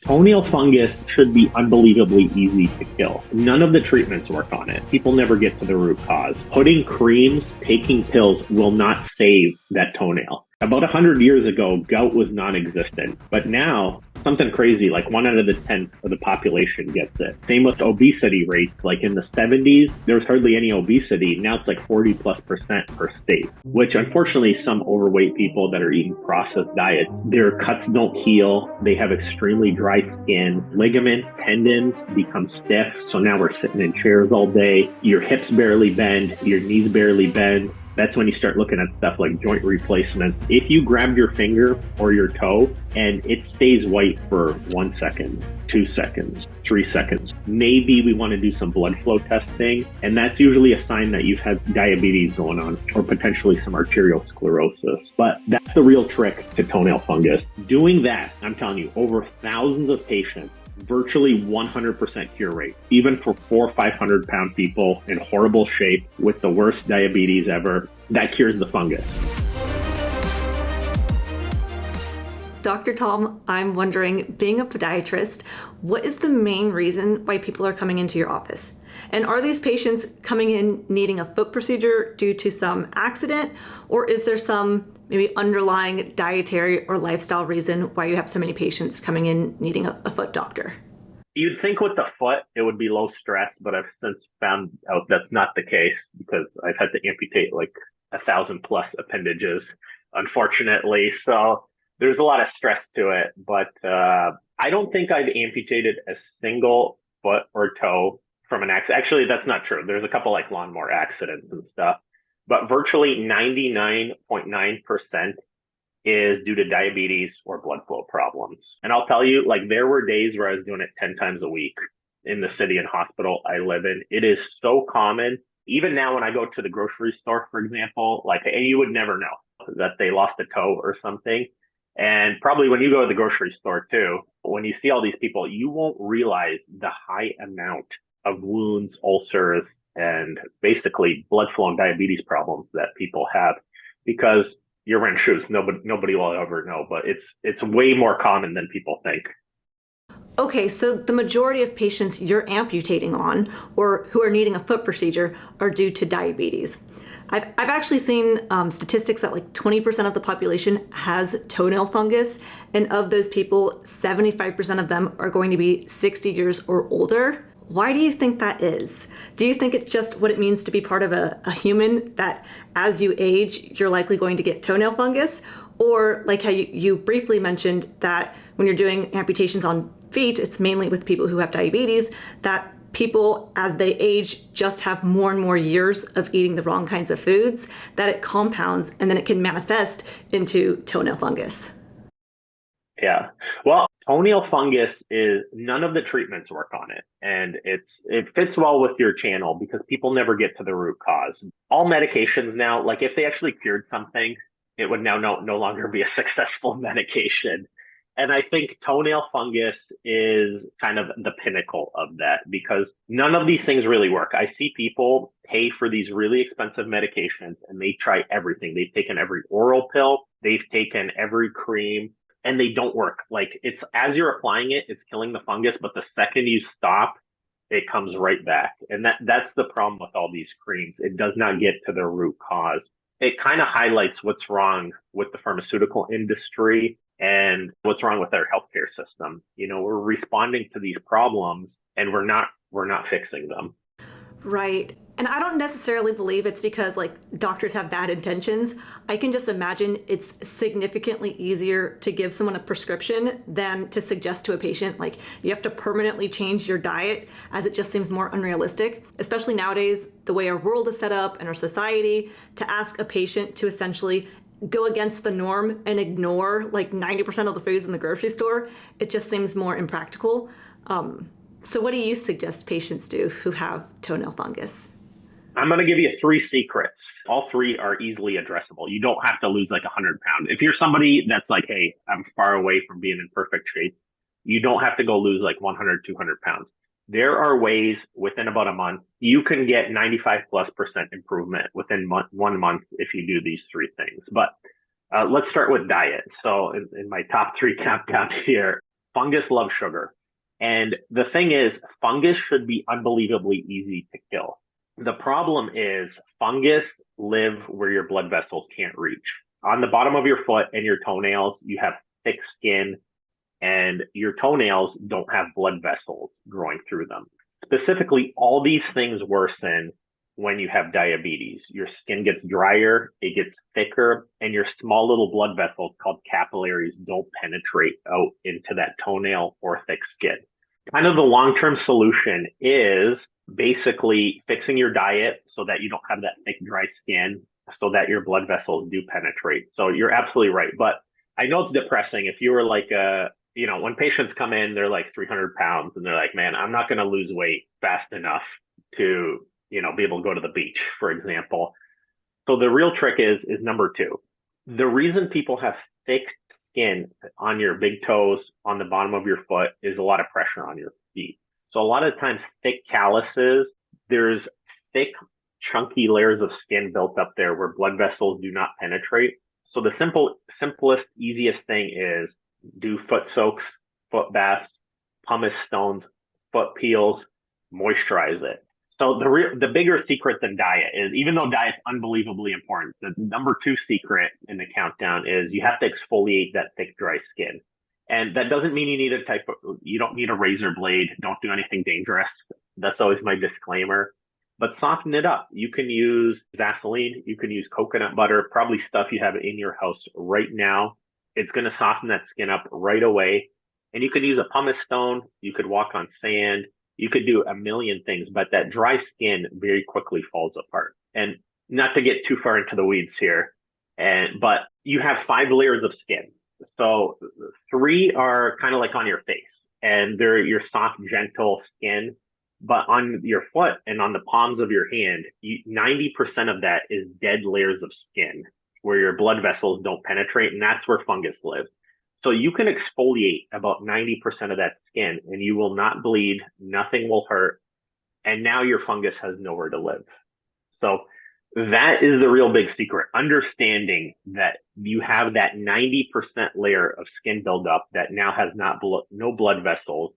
Toenail fungus should be unbelievably easy to kill. None of the treatments work on it. People never get to the root cause. Putting creams, taking pills will not save that toenail. About 100 years ago, gout was non-existent, but now something crazy, like 1 out of the 10 of the population gets it. Same with obesity rates. Like in the 70s, there was hardly any obesity. Now it's like 40+% per state, which unfortunately some overweight people that are eating processed diets, their cuts don't heal. They have extremely dry skin. Ligaments, tendons become stiff. So now we're sitting in chairs all day. Your hips barely bend. Your knees barely bend. That's when you start looking at stuff like joint replacement. If you grab your finger or your toe and it stays white for 1 second, 2 seconds, 3 seconds, maybe we want to do some blood flow testing. And that's usually a sign that you've had diabetes going on or potentially some arteriosclerosis. But that's the real trick to toenail fungus. Doing that, I'm telling you, over thousands of patients, virtually 100% cure rate, even for 400 or 500 pound people in horrible shape with the worst diabetes ever. That cures the fungus. Dr. Tom, I'm wondering, being a podiatrist, what is the main reason why people are coming into your office? And are these patients coming in needing a foot procedure due to some accident, or is there some maybe underlying dietary or lifestyle reason why you have so many patients coming in needing a foot doctor? You'd think with the foot, it would be low stress, but I've since found out that's not the case because I've had to amputate like 1,000+ appendages, unfortunately. So there's a lot of stress to it, but I don't think I've amputated a single foot or toe from an accident. Actually, that's not true. There's a couple like lawnmower accidents and stuff, but virtually 99.9% is due to diabetes or blood flow problems. And I'll tell you, like there were days where I was doing it 10 times a week in the city and hospital I live in. It is so common. Even now when I go to the grocery store, for example, like, and you would never know that they lost a toe or something. And probably when you go to the grocery store too, when you see all these people, you won't realize the high amount of wounds, ulcers, and basically blood flow and diabetes problems that people have because you're wearing shoes. Nobody will ever know, but it's way more common than people think. Okay, so the majority of patients you're amputating on or who are needing a foot procedure are due to diabetes. I've actually seen statistics that like 20% of the population has toenail fungus, and of those people, 75% of them are going to be 60 years or older. Why do you think that is? Do you think it's just what it means to be part of a human, that as you age, you're likely going to get toenail fungus? Or like how you briefly mentioned that when you're doing amputations on feet, it's mainly with people who have diabetes, that people as they age just have more and more years of eating the wrong kinds of foods, that it compounds and then it can manifest into toenail fungus. Yeah. Well, toenail fungus is none of the treatments work on it. And it fits well with your channel because people never get to the root cause. All medications now, like if they actually cured something, it would now no longer be a successful medication. And I think toenail fungus is kind of the pinnacle of that because none of these things really work. I see people pay for these really expensive medications and they try everything. They've taken every oral pill, they've taken every cream, and they don't work. Like it's as you're applying it, it's killing the fungus, but the second you stop, it comes right back. And that's the problem with all these creams. It does not get to the root cause. It kind of highlights what's wrong with the pharmaceutical industry and what's wrong with our healthcare system. You know, we're responding to these problems and we're not fixing them. Right. And I don't necessarily believe it's because like doctors have bad intentions. I can just imagine it's significantly easier to give someone a prescription than to suggest to a patient like you have to permanently change your diet, as it just seems more unrealistic, especially nowadays, the way our world is set up and our society, to ask a patient to essentially go against the norm and ignore like 90% of the foods in the grocery store. It just seems more impractical. So what do you suggest patients do who have toenail fungus? I'm going to give you 3 secrets. All 3 are easily addressable. You don't have to lose like 100 pounds. If you're somebody that's like, hey, I'm far away from being in perfect shape, you don't have to go lose like 100, 200 pounds. There are ways within about a month, you can get 95+% improvement within 1 month if you do these 3 things. But let's start with diet. So in my top 3 countdown here, Fungus loves sugar. And the thing is, fungus should be unbelievably easy to kill. The problem is fungus live where your blood vessels can't reach. On the bottom of your foot and your toenails, you have thick skin and your toenails don't have blood vessels growing through them. Specifically, all these things worsen when you have diabetes. Your skin gets drier, it gets thicker, and your small little blood vessels called capillaries don't penetrate out into that toenail or thick skin. Kind of the long-term solution is basically fixing your diet so that you don't have that thick, dry skin, so that your blood vessels do penetrate. So you're absolutely right. But I know it's depressing if you were like when patients come in, they're like 300 pounds and they're like, man, I'm not going to lose weight fast enough to, be able to go to the beach, for example. So the real trick is number two. The reason people have thick skin on your big toes, on the bottom of your foot, is a lot of pressure on your feet. So a lot of times thick calluses, there's thick, chunky layers of skin built up there where blood vessels do not penetrate. So the simplest, easiest thing is do foot soaks, foot baths, pumice stones, foot peels, moisturize it. So the bigger secret than diet is, even though diet's unbelievably important, the number two secret in the countdown is you have to exfoliate that thick, dry skin. And that doesn't mean you don't need a razor blade. Don't do anything dangerous. That's always my disclaimer. But soften it up. You can use Vaseline. You can use coconut butter, probably stuff you have in your house right now. It's going to soften that skin up right away. And you could use a pumice stone. You could walk on sand. You could do a million things, but that dry skin very quickly falls apart. And not to get too far into the weeds here, but you have 5 layers of skin. So 3 are kind of like on your face, and they're your soft, gentle skin. But on your foot and on the palms of your hand, 90% of that is dead layers of skin where your blood vessels don't penetrate, and that's where fungus lives. So you can exfoliate about 90% of that skin and you will not bleed, nothing will hurt, and now your fungus has nowhere to live. So that is the real big secret, understanding that you have that 90% layer of skin buildup that now has no blood vessels.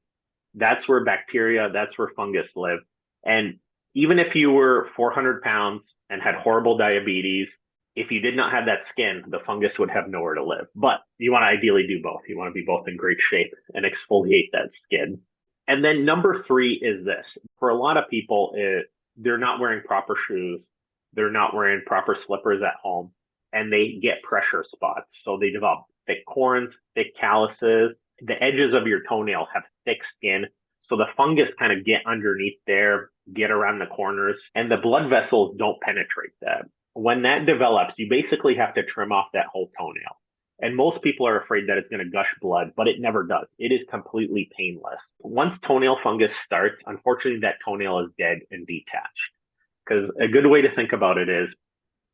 That's where bacteria, that's where fungus live. And even if you were 400 pounds and had horrible diabetes, if you did not have that skin, the fungus would have nowhere to live. But you want to ideally do both. You want to be both in great shape and exfoliate that skin. And then number 3 is this. For a lot of people, they're not wearing proper shoes. They're not wearing proper slippers at home, and they get pressure spots. So they develop thick corns, thick calluses. The edges of your toenail have thick skin. So the fungus kind of get underneath there, get around the corners, and the blood vessels don't penetrate that. When that develops, you basically have to trim off that whole toenail. And most people are afraid that it's going to gush blood, but it never does. It is completely painless. Once toenail fungus starts, unfortunately, that toenail is dead and detached. Because a good way to think about it is,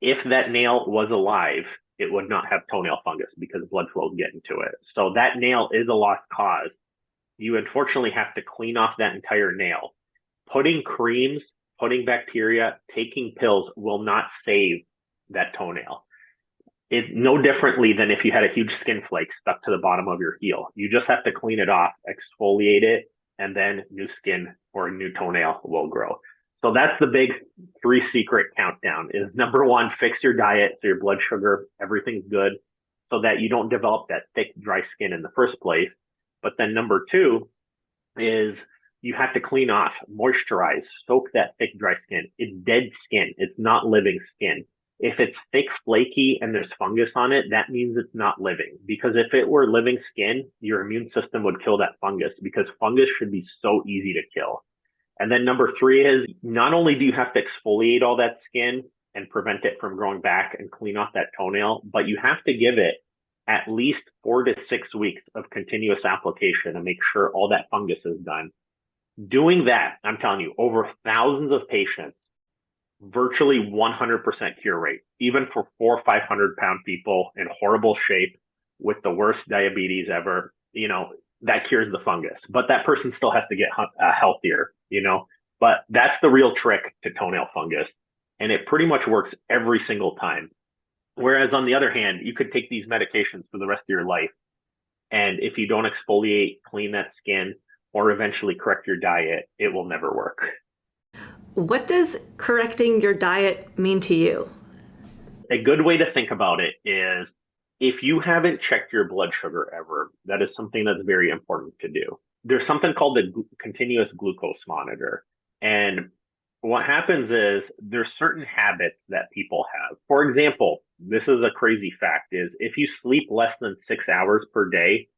if that nail was alive, it would not have toenail fungus because blood flow would get into it. So that nail is a lost cause. You unfortunately have to clean off that entire nail. Putting creams, putting bacteria, taking pills will not save that toenail. It's no differently than if you had a huge skin flake stuck to the bottom of your heel. You just have to clean it off, exfoliate it, and then new skin or a new toenail will grow. So that's the big 3 secret countdown is number 1, fix your diet so your blood sugar, everything's good so that you don't develop that thick, dry skin in the first place. But then number 2 is you have to clean off, moisturize, soak that thick, dry skin. It's dead skin. It's not living skin. If it's thick, flaky, and there's fungus on it, that means it's not living. Because if it were living skin, your immune system would kill that fungus because fungus should be so easy to kill. And then number 3 is not only do you have to exfoliate all that skin and prevent it from growing back and clean off that toenail, but you have to give it at least 4 to 6 weeks of continuous application to make sure all that fungus is done. Doing that, I'm telling you, over thousands of patients, virtually 100% cure rate, even for 400 or 500 pound people in horrible shape with the worst diabetes ever, that cures the fungus. But that person still has to get healthier, But that's the real trick to toenail fungus. And it pretty much works every single time. Whereas on the other hand, you could take these medications for the rest of your life And if you don't exfoliate, clean that skin, or eventually correct your diet, it will never work. What does correcting your diet mean to you? A good way to think about it is if you haven't checked your blood sugar ever, that is something that's very important to do. There's something called the continuous glucose monitor. And what happens is there's certain habits that people have. For example, this is a crazy fact is if you sleep less than 6 hours per day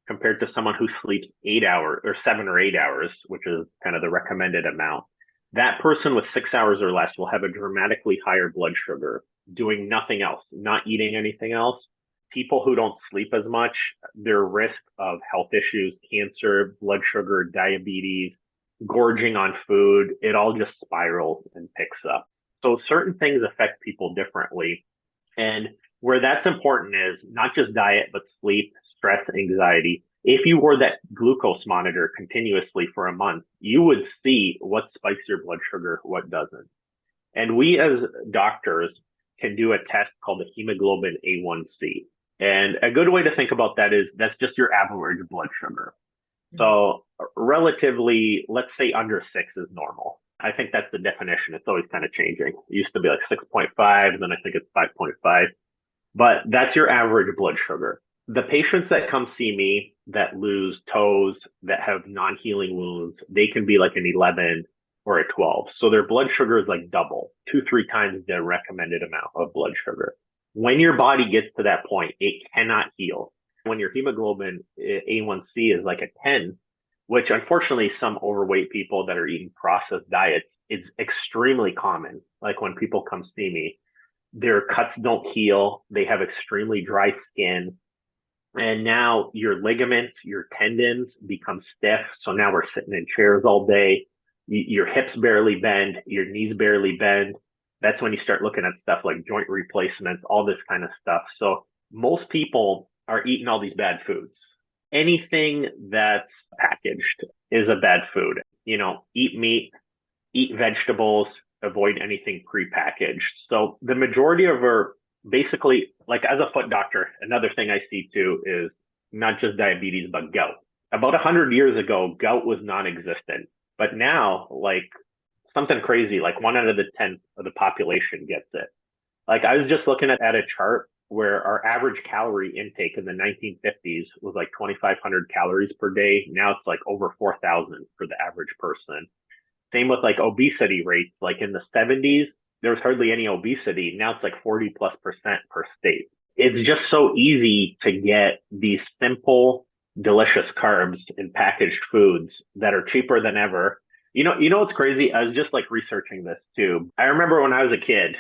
compared to someone who sleeps 8 hours or 7 or 8 hours, which is kind of the recommended amount, that person with 6 hours or less will have a dramatically higher blood sugar doing nothing else, not eating anything else. People who don't sleep as much, their risk of health issues, cancer, blood sugar, diabetes, gorging on food, it all just spirals and picks up. So certain things affect people differently. And where that's important is not just diet, but sleep, stress, anxiety. If you wore that glucose monitor continuously for a month, you would see what spikes your blood sugar, what doesn't. And we as doctors can do a test called the hemoglobin A1C. And a good way to think about that is that's just your average blood sugar. So relatively, let's say under 6 is normal. I think that's the definition. It's always kind of changing. It used to be like 6.5, then I think it's 5.5. But that's your average blood sugar. The patients that come see me that lose toes, that have non-healing wounds, they can be like an 11 or a 12. So their blood sugar is like double, 2, 3 times the recommended amount of blood sugar. When your body gets to that point, it cannot heal. When your hemoglobin A1C is like a 10, which unfortunately some overweight people that are eating processed diets, it's extremely common. Like when people come see me, their cuts don't heal. They have extremely dry skin. And now your ligaments, your tendons become stiff. So now we're sitting in chairs all day. Your hips barely bend, your knees barely bend. That's when you start looking at stuff like joint replacements, all this kind of stuff. So most people are eating all these bad foods. Anything that's packaged is a bad food. Eat meat, eat vegetables, avoid anything prepackaged. So the majority of our basically, like as a foot doctor, another thing I see too is not just diabetes, but gout. About 100 years ago, gout was non-existent. But now, like something crazy, like 1 out of 10 of the population gets it. Like I was just looking at a chart where our average calorie intake in the 1950s was like 2,500 calories per day. Now it's like over 4,000 for the average person. Same with like obesity rates. Like in the 70s, there was hardly any obesity. Now it's like 40+% per state. It's just so easy to get these simple, delicious carbs in packaged foods that are cheaper than ever. You know what's crazy? I was just like researching this too. I remember when I was a kid,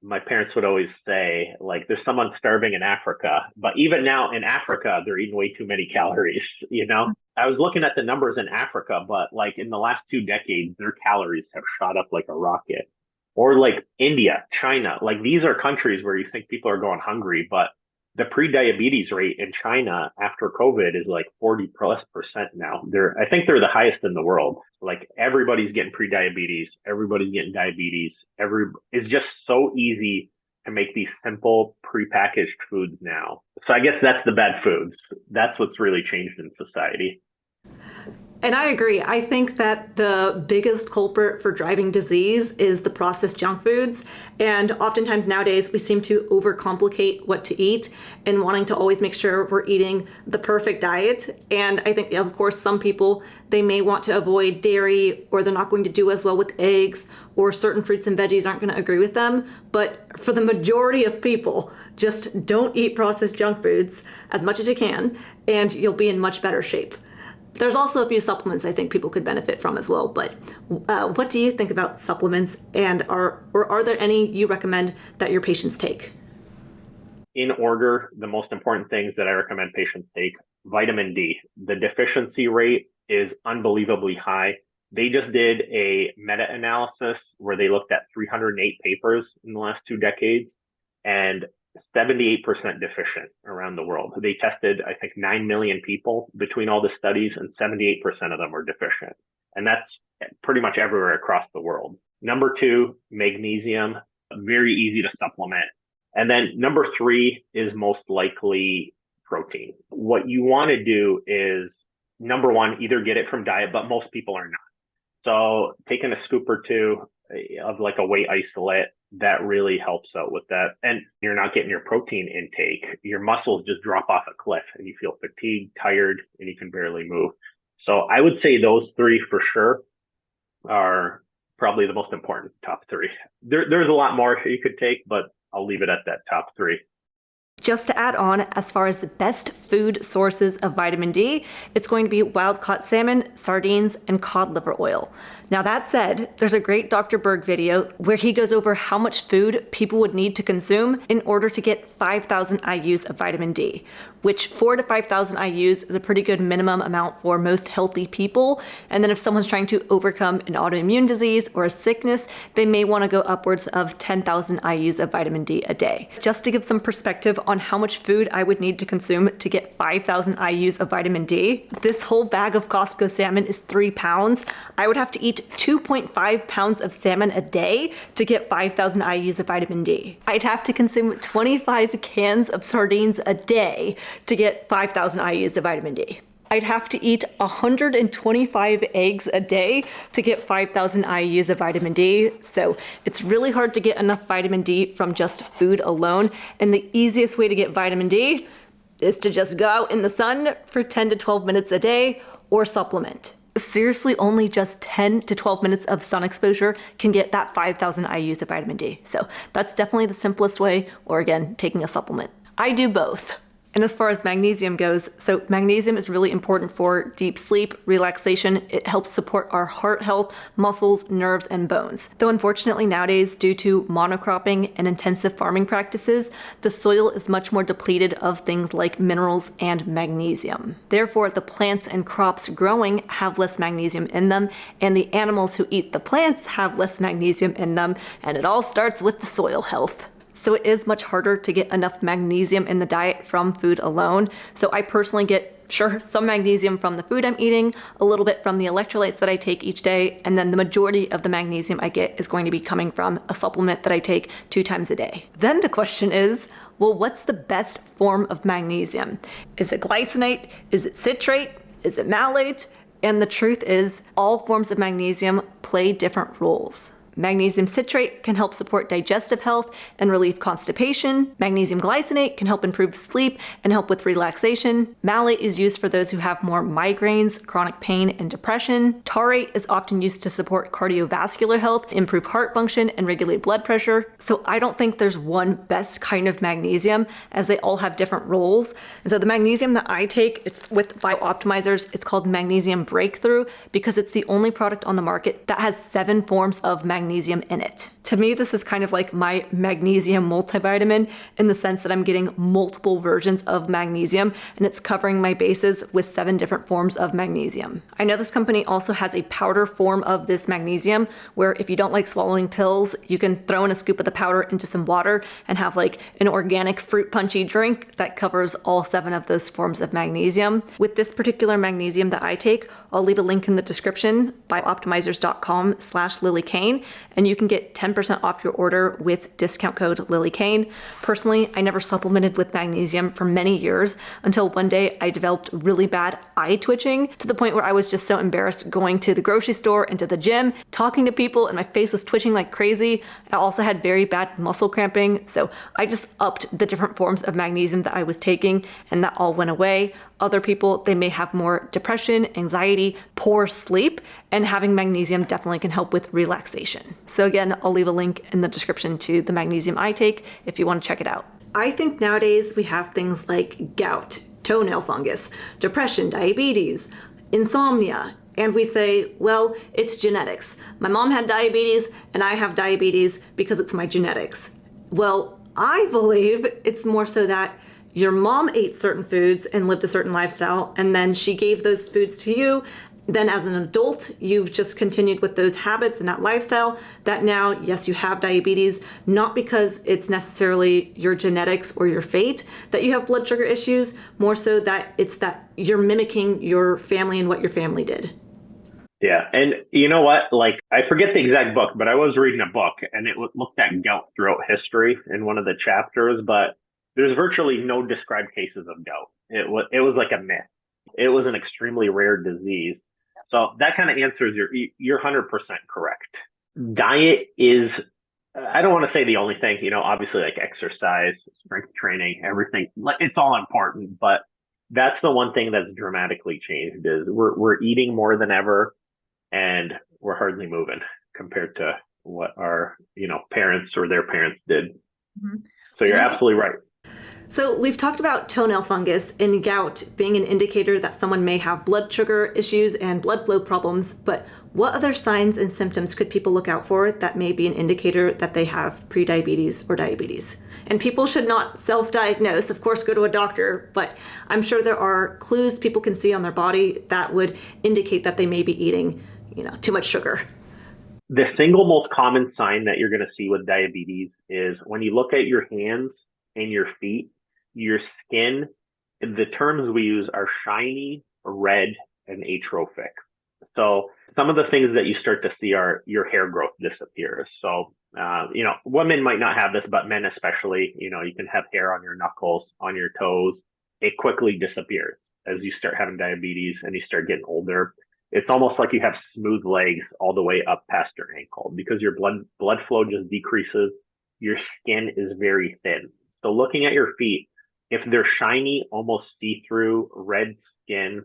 my parents would always say, like, there's someone starving in Africa. But even now in Africa, they're eating way too many calories, you know? I was looking at the numbers in Africa, but like in the last 2 decades, their calories have shot up like a rocket. Or like India, China, like these are countries where you think people are going hungry, but the pre-diabetes rate in China after COVID is like 40+% now. I think they're the highest in the world. Like everybody's getting pre-diabetes, everybody's getting diabetes. It's just so easy to make these simple pre-packaged foods now. So I guess that's the bad foods. That's what's really changed in society. And I agree. I think that the biggest culprit for driving disease is the processed junk foods. And oftentimes nowadays we seem to overcomplicate what to eat and wanting to always make sure we're eating the perfect diet. And I think, of course, some people, they may want to avoid dairy, or they're not going to do as well with eggs, or certain fruits and veggies aren't going to agree with them. But for the majority of people, just don't eat processed junk foods as much as you can, and you'll be in much better shape. There's also a few supplements I think people could benefit from as well. But what do you think about supplements, and are there any you recommend that your patients take? In order, the most important things that I recommend patients take: vitamin D. The deficiency rate is unbelievably high. They just did a meta-analysis where they looked at 308 papers in the last 2 decades, and 78% deficient around the world. They tested, I think, 9 million people between all the studies, and 78% of them were deficient. And that's pretty much everywhere across the world. Number 2, magnesium, very easy to supplement. And then number 3 is most likely protein. What you want to do is, number one, either get it from diet, but most people are not. So taking a scoop or two of like a whey isolate, that really helps out with that. And you're not getting your protein intake. Your muscles just drop off a cliff and you feel fatigued, tired, and you can barely move. So I would say those three for sure are probably the most important top three. There's a lot more you could take, but I'll leave it at that top three. Just to add on, as far as the best food sources of vitamin D, it's going to be wild-caught salmon, sardines, and cod liver oil. Now that said, there's a great Dr. Berg video where he goes over how much food people would need to consume in order to get 5,000 IUs of vitamin D, which 4,000 to 5,000 IUs is a pretty good minimum amount for most healthy people. And then if someone's trying to overcome an autoimmune disease or a sickness, they may want to go upwards of 10,000 IUs of vitamin D a day. Just to give some perspective on how much food I would need to consume to get 5,000 IUs of vitamin D, this whole bag of Costco salmon is 3 pounds. I would have to eat 2.5 pounds of salmon a day to get 5,000 IUs of vitamin D. I'd have to consume 25 cans of sardines a day to get 5,000 IUs of vitamin D. I'd have to eat 125 eggs a day to get 5,000 IUs of vitamin D. So it's really hard to get enough vitamin D from just food alone. And the easiest way to get vitamin D is to just go out in the sun for 10 to 12 minutes a day or supplement. Seriously, only just 10 to 12 minutes of sun exposure can get that 5,000 IUs of vitamin D. So that's definitely the simplest way, or again, taking a supplement. I do both. And as far as magnesium goes, so magnesium is really important for deep sleep, relaxation. It helps support our heart health, muscles, nerves, and bones. Though unfortunately nowadays, due to monocropping and intensive farming practices, the soil is much more depleted of things like minerals and magnesium. Therefore, the plants and crops growing have less magnesium in them, and the animals who eat the plants have less magnesium in them, and it all starts with the soil health. So it is much harder to get enough magnesium in the diet from food alone. So I personally get, sure, some magnesium from the food I'm eating, a little bit from the electrolytes that I take each day, and then the majority of the magnesium I get is going to be coming from a supplement that I take 2 times a day. Then the question is, well, what's the best form of magnesium? Is it glycinate? Is it citrate? Is it malate? And the truth is, all forms of magnesium play different roles. Magnesium citrate can help support digestive health and relieve constipation. Magnesium glycinate can help improve sleep and help with relaxation. Malate is used for those who have more migraines, chronic pain, and depression. Taurate is often used to support cardiovascular health, improve heart function, and regulate blood pressure. So I don't think there's one best kind of magnesium, as they all have different roles. And so the magnesium that I take, it's with BioOptimizers, it's called Magnesium Breakthrough because it's the only product on the market that has 7 forms of magnesium in it. To me, this is kind of like my magnesium multivitamin in the sense that I'm getting multiple versions of magnesium and it's covering my bases with 7 different forms of magnesium. I know this company also has a powder form of this magnesium where if you don't like swallowing pills, you can throw in a scoop of the powder into some water and have like an organic fruit punchy drink that covers all 7 of those forms of magnesium. With this particular magnesium that I take, I'll leave a link in the description, biooptimizers.com/Lillie Kane, and you can get 10% off your order with discount code Lillie Kane. Personally, I never supplemented with magnesium for many years until one day I developed really bad eye twitching to the point where I was just so embarrassed going to the grocery store and to the gym, talking to people, and my face was twitching like crazy. I also had very bad muscle cramping, so I just upped the different forms of magnesium that I was taking, and that all went away. Other people, they may have more depression, anxiety, poor sleep, and having magnesium definitely can help with relaxation. So again, I'll leave a link in the description to the magnesium I take if you want to check it out. I think nowadays we have things like gout, toenail fungus, depression, diabetes, insomnia, and we say, well, it's genetics. My mom had diabetes and I have diabetes because it's my genetics. Well, I believe it's more so that your mom ate certain foods and lived a certain lifestyle, and then she gave those foods to you. Then as an adult, you've just continued with those habits and that lifestyle that now, yes, you have diabetes, not because it's necessarily your genetics or your fate that you have blood sugar issues, more so that it's that you're mimicking your family and what your family did. Yeah. And you know what? Like, I forget the exact book, but I was reading a book and it looked at gout throughout history in one of the chapters, but there's virtually no described cases of gout. It was like a myth. It was an extremely rare disease. So that kind of answers you're 100% correct. Diet is, I don't want to say the only thing, obviously like exercise, strength training, everything, it's all important, but that's the one thing that's dramatically changed is we're eating more than ever and we're hardly moving compared to what our, parents or their parents did. Mhm. So you're absolutely right. So we've talked about toenail fungus and gout being an indicator that someone may have blood sugar issues and blood flow problems, but what other signs and symptoms could people look out for that may be an indicator that they have prediabetes or diabetes? And people should not self-diagnose, of course, go to a doctor, but I'm sure there are clues people can see on their body that would indicate that they may be eating, too much sugar. The single most common sign that you're going to see with diabetes is when you look at your hands and your feet, your skin, the terms we use are shiny, red, and atrophic. So some of the things that you start to see are your hair growth disappears. So, women might not have this, but men especially, you can have hair on your knuckles, on your toes. It quickly disappears as you start having diabetes and you start getting older. It's almost like you have smooth legs all the way up past your ankle because your blood flow just decreases. Your skin is very thin. So looking at your feet, if they're shiny, almost see-through red skin,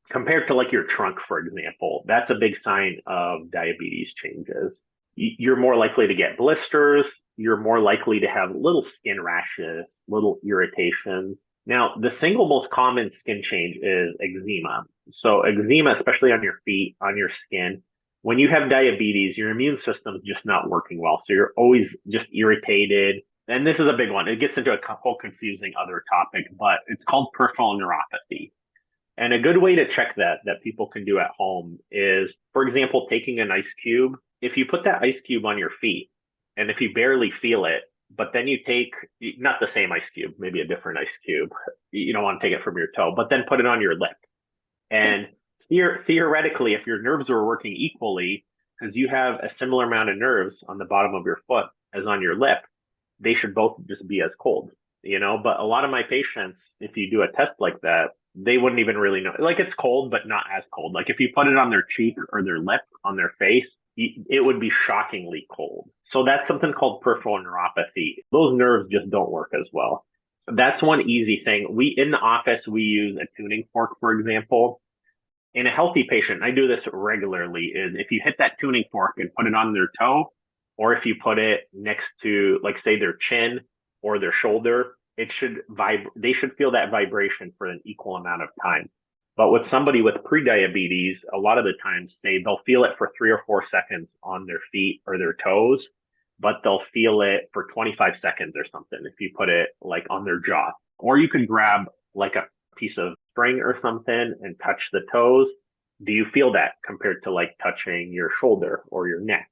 compared to like your trunk, for example, that's a big sign of diabetes changes. You're more likely to get blisters. You're more likely to have little skin rashes, little irritations. Now, the single most common skin change is eczema. So eczema, especially on your feet, on your skin, when you have diabetes, your immune system's just not working well. So you're always just irritated. And this is a big one. It gets into a whole confusing other topic, but it's called peripheral neuropathy. And a good way to check that people can do at home is, for example, taking an ice cube. If you put that ice cube on your feet and if you barely feel it, but then you take not the same ice cube, maybe a different ice cube. You don't want to take it from your toe, but then put it on your lip. And theoretically, if your nerves are working equally, because you have a similar amount of nerves on the bottom of your foot as on your lip, they should both just be as cold, But a lot of my patients, if you do a test like that, they wouldn't even really know. Like it's cold, but not as cold. Like if you put it on their cheek or their lip, on their face, it would be shockingly cold. So that's something called peripheral neuropathy. Those nerves just don't work as well. That's one easy thing. In the office, we use a tuning fork, for example. In a healthy patient, I do this regularly, is if you hit that tuning fork and put it on their toe, or if you put it next to, like, say, their chin or their shoulder, it should they should feel that vibration for an equal amount of time. But with somebody with prediabetes, a lot of the times they'll feel it for 3 or 4 seconds on their feet or their toes, but they'll feel it for 25 seconds or something if you put it like on their jaw. Or you could grab like a piece of string or something and touch the toes. Do you feel that compared to like touching your shoulder or your neck?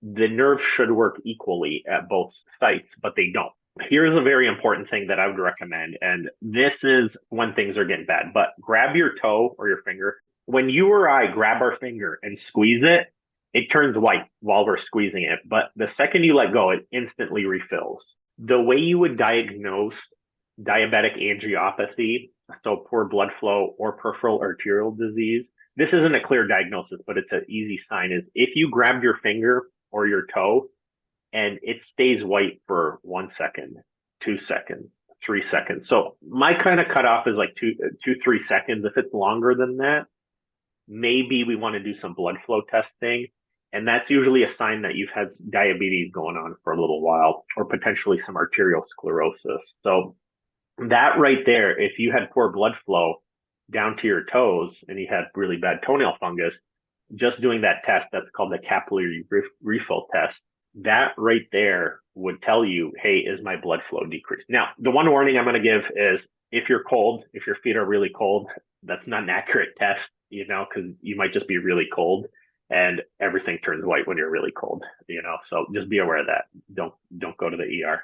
The nerves should work equally at both sites, but they don't. Here's a very important thing that I would recommend, and this is when things are getting bad, but grab your toe or your finger. When you or I grab our finger and squeeze it, it turns white while we're squeezing it, but the second you let go, it instantly refills. The way you would diagnose diabetic angiopathy, so poor blood flow or peripheral arterial disease, this isn't a clear diagnosis, but it's an easy sign, is if you grab your finger or your toe and it stays white for 1 second, 2 seconds, 3 seconds. So my kind of cutoff is like 3 seconds. If it's longer than that, maybe we want to do some blood flow testing. And that's usually a sign that you've had diabetes going on for a little while, or potentially some arterial sclerosis. So that right there, if you had poor blood flow down to your toes and you had really bad toenail fungus, just doing that test, that's called the capillary refill test, that right there would tell you, hey, is my blood flow decreased? Now, the one warning I'm going to give is if you're cold, if your feet are really cold, that's not an accurate test, because you might just be really cold and everything turns white when you're really cold, so just be aware of that. Don't go to the ER.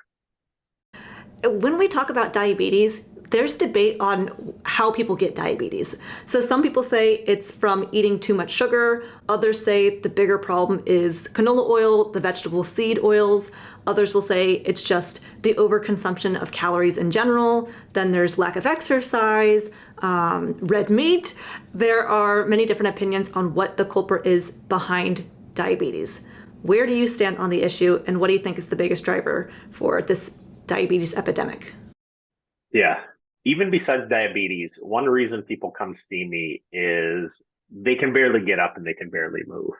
When we talk about diabetes, there's debate on how people get diabetes. So some people say it's from eating too much sugar. Others say the bigger problem is canola oil, the vegetable seed oils. Others will say it's just the overconsumption of calories in general. Then there's lack of exercise, red meat. There are many different opinions on what the culprit is behind diabetes. Where do you stand on the issue, and what do you think is the biggest driver for this diabetes epidemic? Yeah. Even besides diabetes, one reason people come see me is they can barely get up and they can barely move.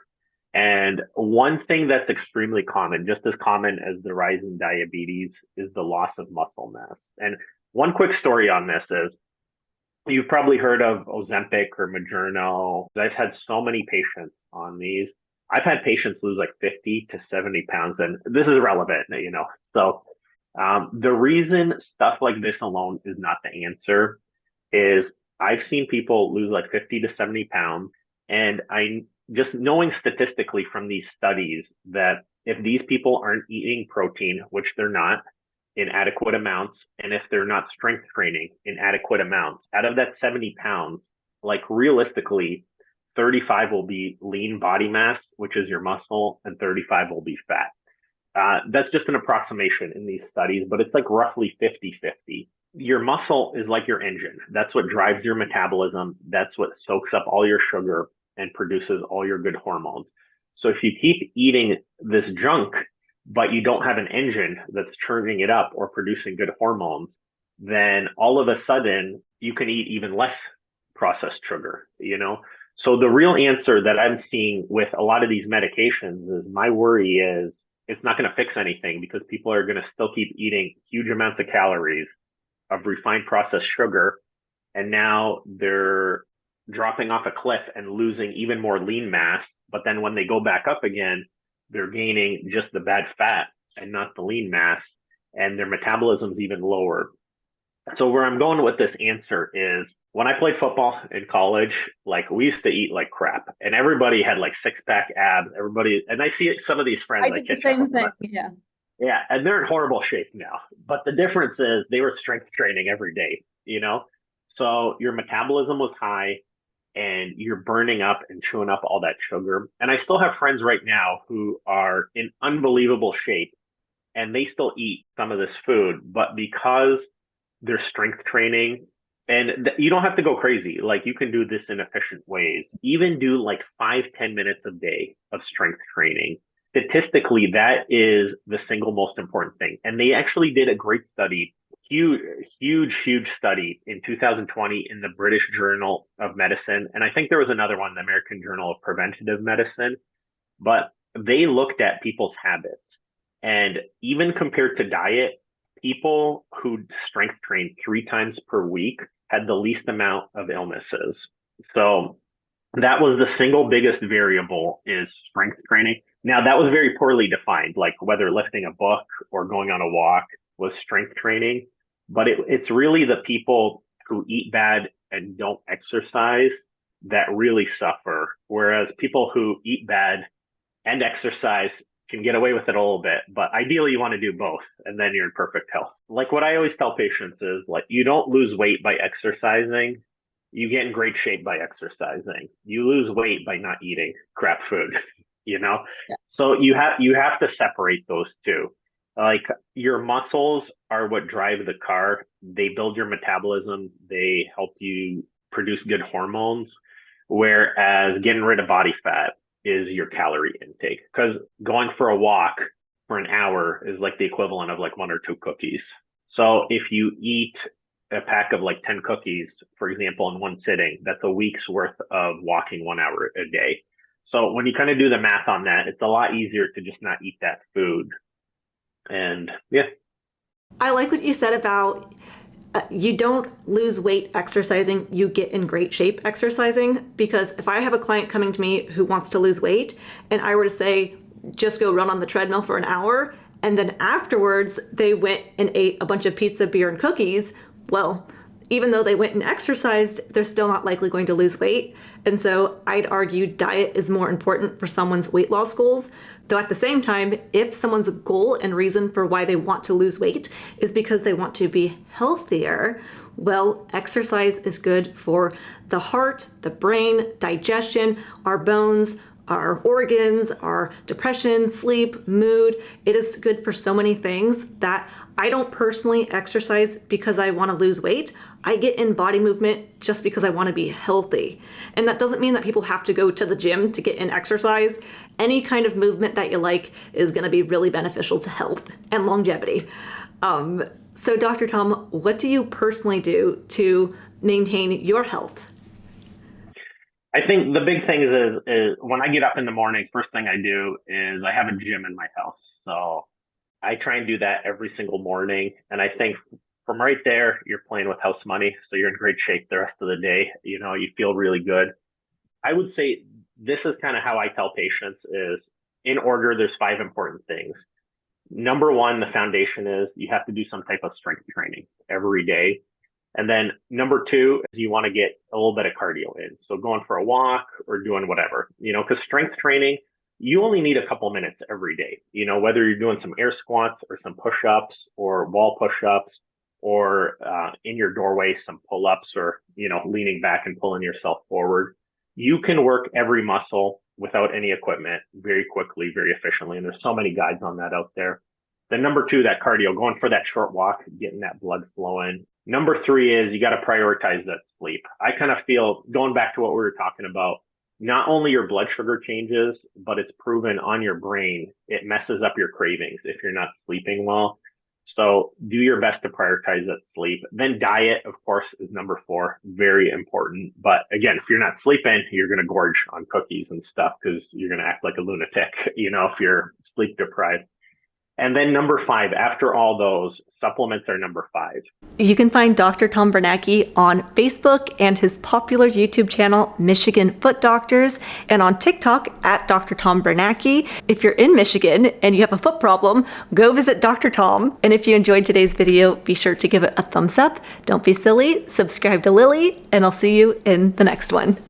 And one thing that's extremely common, just as common as the rise in diabetes, is the loss of muscle mass. And one quick story on this is you've probably heard of Ozempic or Mounjaro. I've had so many patients on these. I've had patients lose like 50 to 70 pounds, and this is relevant, you know. So the reason stuff like this alone is not the answer is I've seen people lose like 50 to 70 pounds. And I just knowing statistically from these studies that if these people aren't eating protein, which they're not in adequate amounts, and if they're not strength training in adequate amounts, out of that 70 pounds, like realistically, 35 will be lean body mass, which is your muscle, and 35 will be fat. That's just an approximation in these studies, but it's like roughly 50-50. Your muscle is like your engine. That's what drives your metabolism. That's what soaks up all your sugar and produces all your good hormones. So if you keep eating this junk, but you don't have an engine that's churning it up or producing good hormones, then all of a sudden you can eat even less processed sugar, you know? So the real answer that I'm seeing with a lot of these medications is my worry is it's not going to fix anything because people are going to still keep eating huge amounts of calories of refined processed sugar. And now they're dropping off a cliff and losing even more lean mass. But then when they go back up again, they're gaining just the bad fat and not the lean mass. And their metabolism's even lower. So where I'm going with this answer is when I played football in college, like we used to eat like crap and everybody had like 6-pack abs. Everybody, and I see some of these friends. I did the same thing. Yeah. Yeah. And they're in horrible shape now. But the difference is they were strength training every day, you know? So your metabolism was high and you're burning up and chewing up all that sugar. And I still have friends right now who are in unbelievable shape and they still eat some of this food, but because they're strength training and you don't have to go crazy. Like you can do this in efficient ways, even do like 5-10 minutes a day of strength training. Statistically, that is the single most important thing. And they actually did a great study, huge study in 2020 in the British Journal of Medicine. And I think there was another one, the American Journal of Preventative Medicine, but they looked at people's habits. And even compared to diet, people who strength trained 3 times per week had the least amount of illnesses. So that was the single biggest variable is strength training. Now that was very poorly defined, like whether lifting a book or going on a walk was strength training, but it's really the people who eat bad and don't exercise that really suffer. Whereas people who eat bad and exercise can get away with it a little bit, but ideally you want to do both and then you're in perfect health. Like what I always tell patients is like, you don't lose weight by exercising. You get in great shape by exercising. You lose weight by not eating crap food, you know? Yeah. So you have to separate those two. Like your muscles are what drive the car. They build your metabolism. They help you produce good hormones. Whereas getting rid of body fat is your calorie intake, because going for a walk for an hour is like the equivalent of like 1 or 2 cookies. So if you eat a pack of like 10 cookies, for example, in one sitting, that's a week's worth of walking 1 hour a day. So when you kind of do the math on that, it's a lot easier to just not eat that food. And yeah. I like what you said about you don't lose weight exercising, you get in great shape exercising. Because if I have a client coming to me who wants to lose weight and I were to say, just go run on the treadmill for an hour, and then afterwards they went and ate a bunch of pizza, beer, and cookies, well, even though they went and exercised, they're still not likely going to lose weight. And so I'd argue diet is more important for someone's weight loss goals. Though at the same time, if someone's goal and reason for why they want to lose weight is because they want to be healthier, well, exercise is good for the heart, the brain, digestion, our bones, our organs, our depression, sleep, mood. It is good for so many things that I don't personally exercise because I want to lose weight. I get in body movement just because I want to be healthy. And that doesn't mean that people have to go to the gym to get in exercise. Any kind of movement that you like is going to be really beneficial to health and longevity. So Dr. Tom, what do you personally do to maintain your health? I think the big thing is when I get up in the morning, first thing I do is I have a gym in my house. So I try and do that every single morning. And I think from right there, you're playing with house money. So you're in great shape the rest of the day. You know, you feel really good. I would say this is kind of how I tell patients is in order, there's 5 important things. Number 1, the foundation is you have to do some type of strength training every day. And then number 2 is you want to get a little bit of cardio in. So going for a walk or doing whatever, you know, because strength training, you only need a couple minutes every day, you know, whether you're doing some air squats or some push-ups or wall push-ups or in your doorway, some pull-ups or, you know, leaning back and pulling yourself forward. You can work every muscle without any equipment very quickly, very efficiently. And there's so many guides on that out there. Then number 2, that cardio, going for that short walk, getting that blood flowing. Number 3 is you got to prioritize that sleep. I kind of feel, going back to what we were talking about, not only your blood sugar changes, but it's proven on your brain, it messes up your cravings if you're not sleeping well. So do your best to prioritize that sleep. Then diet, of course, is number 4, very important. But again, if you're not sleeping, you're going to gorge on cookies and stuff because you're going to act like a lunatic, you know, if you're sleep deprived. And then number 5, after all those, supplements are number 5. You can find Dr. Tom Biernacki on Facebook and his popular YouTube channel, Michigan Foot Doctors, and on TikTok at Dr. Tom Biernacki. If you're in Michigan and you have a foot problem, go visit Dr. Tom. And if you enjoyed today's video, be sure to give it a thumbs up. Don't be silly, subscribe to Lillie, and I'll see you in the next one.